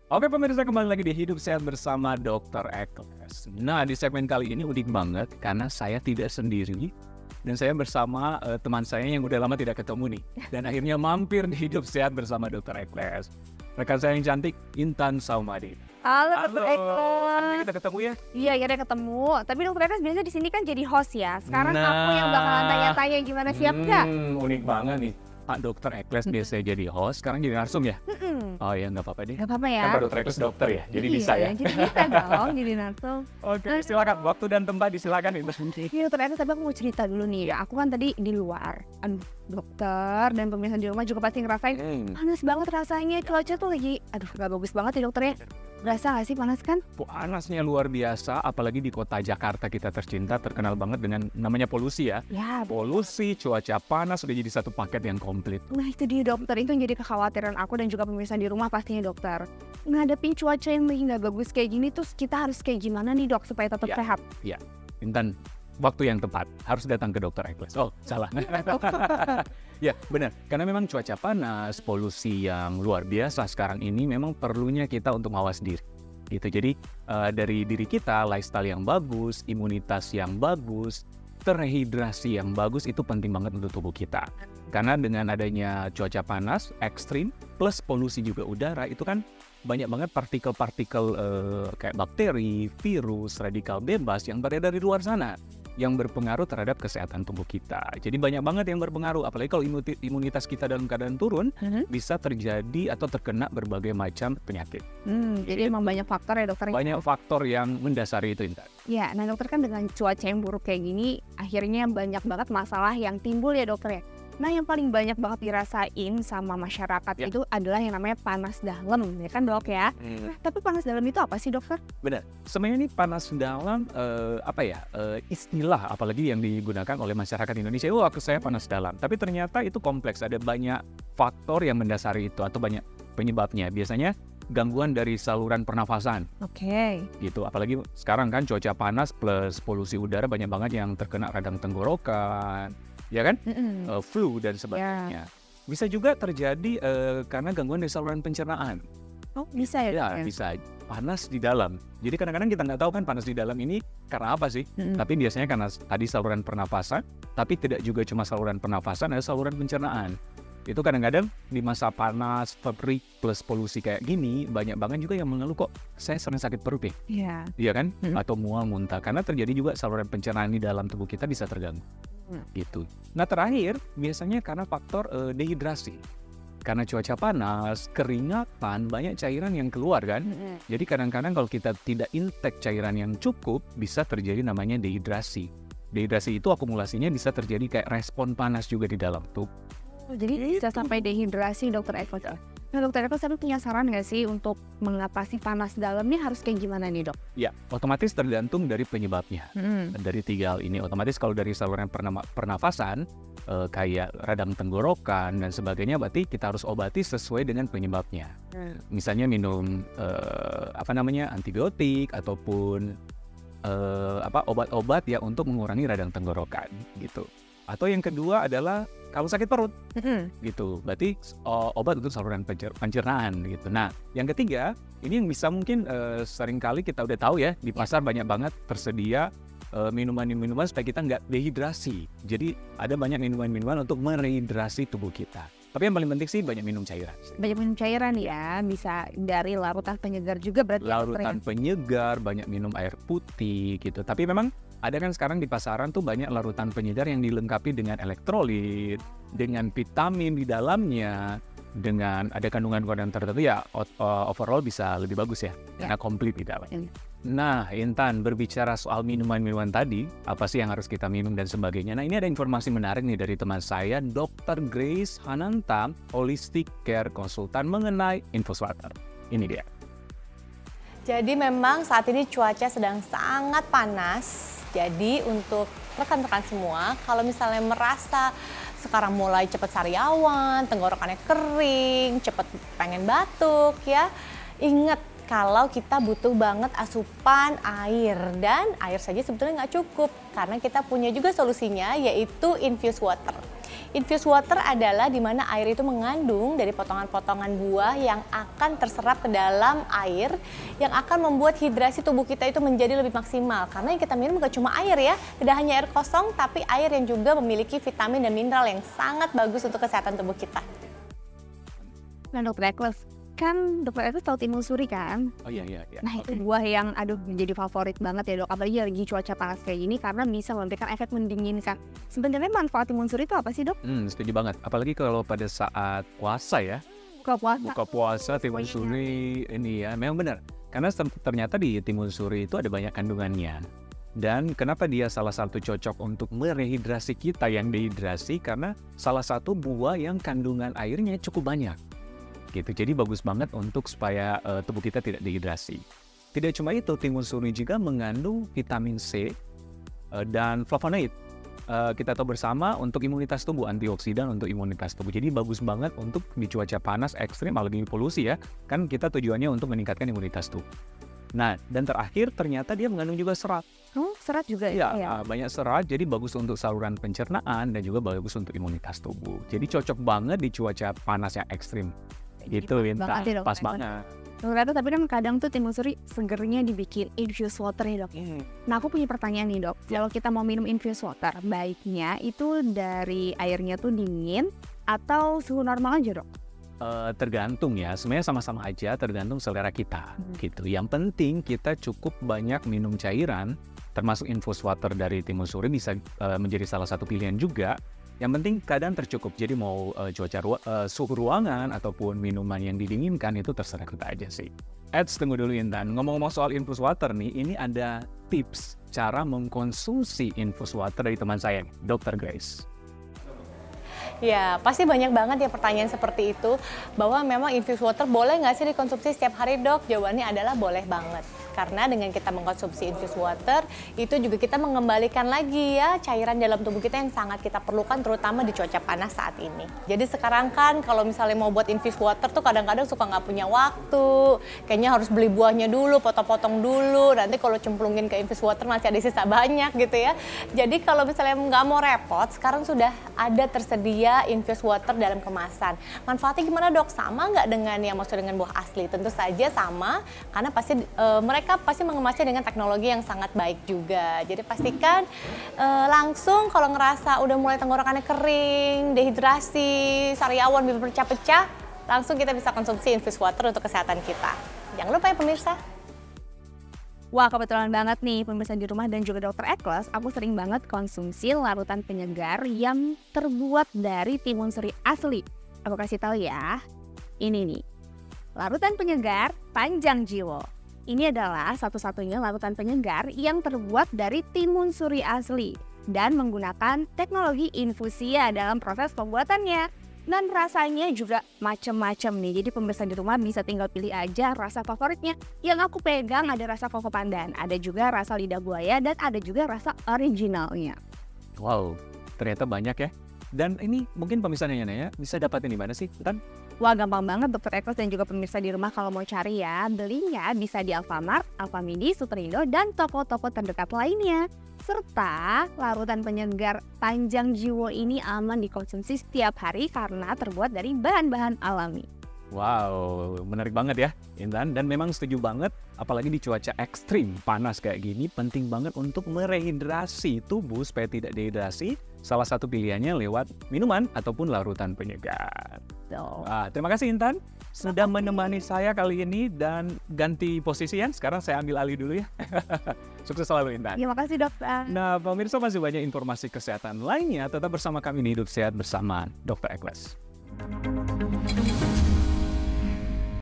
Oke pemirsa, kembali lagi di Hidup Sehat bersama Dr. Ekles. Nah, di segmen kali ini unik banget karena saya tidak sendiri dan saya bersama teman saya yang udah lama tidak ketemu nih. Dan akhirnya mampir di Hidup Sehat bersama Dr. Ekles. Rekan saya yang cantik, Intan Saumadin. Halo Dr. Akhirnya Ekles. kita ketemu ya. Iya, akhirnya ketemu. Tapi Dr. Ekles biasanya di sini kan jadi host ya. Sekarang Nah. aku yang bakalan tanya-tanya gimana, siap nggak? Unik banget nih. Pak Dr. Ekles biasanya jadi host, sekarang jadi narsum ya? Oh ya, nggak apa-apa deh. Gak apa-apa ya. Kan Pak Dr. Ekles dokter ya, jadi Iya, bisa ya. Jadi bisa dong, jadi narsum. Oke, silakan. Waktu dan tempat disilakan itu. Iya Dr. Ekles, tapi aku mau cerita dulu nih. Aku kan tadi di luar. Aduh, dokter dan pemirsa di rumah juga pasti ngerasain panas banget rasanya. Cuaca tuh lagi, aduh gak bagus banget ya dokter ya. Berasa gak sih panas kan? Panasnya luar biasa, apalagi di kota Jakarta kita tercinta, terkenal banget dengan namanya polusi ya. Ya, Polusi, cuaca panas, udah jadi satu paket yang komplit. nah itu dia dokter, itu yang jadi kekhawatiran aku dan juga pemirsa di rumah pastinya dokter. Ngadepin cuaca yang lagi gak bagus kayak gini tuh kita harus kayak gimana nih dok supaya tetap Ya. sehat? Intan, waktu yang tepat, harus datang ke Dr. Ekles. Oh, salah. Ya, benar. Karena memang cuaca panas, polusi yang luar biasa sekarang ini memang perlunya kita untuk mawas diri. Gitu. Jadi dari diri kita, lifestyle yang bagus, imunitas yang bagus, terhidrasi yang bagus itu penting banget untuk tubuh kita. Karena dengan adanya cuaca panas ekstrim plus polusi juga udara itu kan banyak banget partikel-partikel kayak bakteri, virus, radikal bebas yang beredar di luar sana yang berpengaruh terhadap kesehatan tubuh kita. Jadi banyak banget yang berpengaruh, apalagi kalau imunitas kita dalam keadaan turun, bisa terjadi atau terkena berbagai macam penyakit. Jadi emang banyak faktor ya dokter. Banyak faktor yang mendasari itu, Intan. Ya, nah dokter kan dengan cuaca yang buruk kayak gini, akhirnya banyak banget masalah yang timbul ya dokter ya. Nah yang paling banyak banget dirasain sama masyarakat Ya. itu adalah yang namanya panas dalam, ya kan dok ya. Nah, tapi panas dalam itu apa sih dokter? Benar. Sebenarnya ini panas dalam istilah apalagi yang digunakan oleh masyarakat Indonesia. Oh, aku saya panas dalam. Tapi ternyata itu kompleks. Ada banyak faktor yang mendasari itu atau banyak penyebabnya. Biasanya gangguan dari saluran pernafasan Oke. gitu. Apalagi sekarang kan cuaca panas plus polusi udara banyak banget yang terkena radang tenggorokan, ya kan? Flu dan sebagainya. Bisa juga terjadi karena gangguan dari saluran pencernaan. Oh bisa ya? Ya, dokter? bisa panas di dalam. Jadi kadang-kadang kita nggak tahu kan panas di dalam ini karena apa sih? Tapi biasanya karena tadi saluran pernafasan, tapi tidak juga cuma saluran pernafasan, ada saluran pencernaan. Itu kadang-kadang di masa panas, pabrik plus polusi kayak gini, banyak banget juga yang mengeluh kok saya sering sakit perut ya. Iya. Iya kan? Atau mual, muntah. Karena terjadi juga saluran pencernaan di dalam tubuh kita bisa terganggu. Gitu. Nah terakhir, biasanya karena faktor dehidrasi. Karena cuaca panas, keringatan, banyak cairan yang keluar kan. Jadi kadang-kadang kalau kita tidak intake cairan yang cukup, bisa terjadi namanya dehidrasi. Dehidrasi itu akumulasinya bisa terjadi kayak respon panas juga di dalam tubuh. Jadi bisa sampai dehidrasi dokter Ekles. Nah dokter Ekles, tapi punya saran nggak sih untuk mengatasi panas dalamnya harus kayak gimana nih dok? Ya, otomatis tergantung dari penyebabnya. Dari tiga hal ini, otomatis kalau dari saluran pernafasan, kayak radang tenggorokan dan sebagainya, berarti kita harus obati sesuai dengan penyebabnya. Misalnya minum antibiotik ataupun obat-obat ya untuk mengurangi radang tenggorokan gitu. Atau yang kedua adalah kalau sakit perut gitu, berarti obat untuk saluran pencernaan gitu. Nah, yang ketiga ini yang bisa mungkin seringkali kita udah tahu ya, di pasar banyak banget tersedia minuman-minuman supaya kita nggak dehidrasi. Jadi ada banyak minuman-minuman untuk merehidrasi tubuh kita. Tapi yang paling penting sih banyak minum cairan. Banyak minum cairan ya, bisa dari larutan penyegar juga berarti. Larutan penyegar, banyak minum air putih gitu. Tapi memang ada kan sekarang di pasaran tuh banyak larutan penyegar yang dilengkapi dengan elektrolit, dengan vitamin di dalamnya, dengan ada kandungan-kandungan tertentu ya overall bisa lebih bagus ya, karena komplit di dalamnya. Nah, Intan, berbicara soal minuman-minuman tadi, apa sih yang harus kita minum dan sebagainya. Nah, ini ada informasi menarik nih dari teman saya, Dr. Grace Hananta, Holistic Care Consultant mengenai InfoSwater. Ini dia. Jadi memang saat ini cuaca sedang sangat panas. Jadi untuk rekan-rekan semua, kalau misalnya merasa sekarang mulai cepat sariawan, tenggorokannya kering, cepat pengen batuk ya, ingat kalau kita butuh banget asupan air, dan air saja sebetulnya nggak cukup karena kita punya juga solusinya, yaitu infused water. Infused water adalah di mana air itu mengandung dari potongan-potongan buah yang akan terserap ke dalam air, yang akan membuat hidrasi tubuh kita itu menjadi lebih maksimal. Karena yang kita minum bukan cuma air ya, tidak hanya air kosong, tapi air yang juga memiliki vitamin dan mineral yang sangat bagus untuk kesehatan tubuh kita. Nah Dokter Ekles, kan Dokter Ekles tahu timun suri kan? Oh iya. Nah itu buah yang menjadi favorit banget ya Dok, apalagi lagi cuaca panas kayak gini karena bisa memberikan efek mendinginkan. Sebenarnya manfaat timun suri itu apa sih Dok? Setuju banget. Apalagi kalau pada saat puasa ya. Buka puasa timun suri ini ya, memang benar. Karena ternyata di timun suri itu ada banyak kandungannya. Dan kenapa dia salah satu cocok untuk merehidrasi kita yang dehidrasi? Karena salah satu buah yang kandungan airnya cukup banyak. Gitu. Jadi bagus banget untuk supaya tubuh kita tidak dehidrasi. Tidak cuma itu, timun suri juga mengandung vitamin C dan flavonoid. Kita tahu bersama untuk imunitas tubuh, antioksidan untuk imunitas tubuh. Jadi bagus banget untuk di cuaca panas ekstrim, apalagi polusi ya. Kan kita tujuannya untuk meningkatkan imunitas tubuh. Nah, dan terakhir ternyata dia mengandung juga serat. Oh, serat juga ya? Banyak serat, jadi bagus untuk saluran pencernaan dan juga bagus untuk imunitas tubuh. Jadi cocok banget di cuaca panas yang ekstrim. Gitu Winta, pas banget. Dokter, tapi kan kadang tuh timun suri segernya dibikin infused water ya Dok. Nah aku punya pertanyaan nih Dok, kalau kita mau minum infused water, baiknya itu dari airnya tuh dingin atau suhu normal aja Dok? Tergantung ya, sebenarnya sama-sama aja, tergantung selera kita gitu. Yang penting kita cukup banyak minum cairan, termasuk infused water dari timun suri bisa menjadi salah satu pilihan juga. Yang penting keadaan tercukup, jadi mau suhu ruangan ataupun minuman yang didinginkan itu terserah kita aja sih. Tunggu dulu Intan, ngomong-ngomong soal infused water nih, ini ada tips cara mengkonsumsi infused water dari teman saya, Dr. Grace. Ya, pasti banyak banget ya pertanyaan seperti itu, bahwa memang infused water boleh nggak sih dikonsumsi setiap hari Dok? Jawabannya adalah boleh banget. Karena dengan kita mengkonsumsi infused water, itu juga kita mengembalikan lagi ya cairan dalam tubuh kita yang sangat kita perlukan, terutama di cuaca panas saat ini. Jadi sekarang kan kalau misalnya mau buat infused water tuh kadang-kadang suka nggak punya waktu, kayaknya harus beli buahnya dulu, potong-potong dulu, nanti kalau cemplungin ke infused water masih ada sisa banyak gitu ya. Jadi kalau misalnya nggak mau repot, sekarang sudah ada tersedia infused water dalam kemasan. Manfaatnya gimana Dok? Sama nggak dengan yang maksud dengan buah asli? Tentu saja sama, karena pasti mereka pasti mengemasnya dengan teknologi yang sangat baik juga. Jadi pastikan langsung kalau ngerasa udah mulai tenggorokannya kering, dehidrasi, sariawan, bibir pecah-pecah, langsung kita bisa konsumsi infused water untuk kesehatan kita. Jangan lupa ya pemirsa. Wah, kebetulan banget nih pemirsa di rumah dan juga Dokter Ekles, aku sering banget konsumsi larutan penyegar yang terbuat dari timun suri asli. Aku kasih tahu ya, ini nih, larutan penyegar Panjang Jiwo. Ini adalah satu-satunya larutan penyegar yang terbuat dari timun suri asli dan menggunakan teknologi infusia dalam proses pembuatannya. Dan rasanya juga macam-macam nih, jadi pemirsa di rumah bisa tinggal pilih aja rasa favoritnya. Yang aku pegang ada rasa koko pandan, ada juga rasa lidah buaya, dan ada juga rasa originalnya. Wow, ternyata banyak ya. Dan ini mungkin pemirsa nanya-nanya, bisa dapatin di mana sih, Tan? Wah, gampang banget Dokter Ekles dan juga pemirsa di rumah kalau mau cari ya. Belinya bisa di Alfamart, Alfamidi, Superindo, dan toko-toko terdekat lainnya. Serta larutan penyegar Panjang Jiwo ini aman dikonsumsi setiap hari karena terbuat dari bahan-bahan alami. Wow, menarik banget ya Intan. Dan memang setuju banget, apalagi di cuaca ekstrim panas kayak gini, penting banget untuk merehidrasi tubuh supaya tidak dehidrasi. Salah satu pilihannya lewat minuman ataupun larutan penyegar. Terima kasih Intan sudah menemani saya kali ini, dan ganti posisi ya. Sekarang saya ambil alih dulu ya. Sukses selalu Intan. Terima kasih Dokter. Nah pemirsa, masih banyak informasi kesehatan lainnya. Tetap bersama kami di Hidup Sehat bersama Dr. Ekles.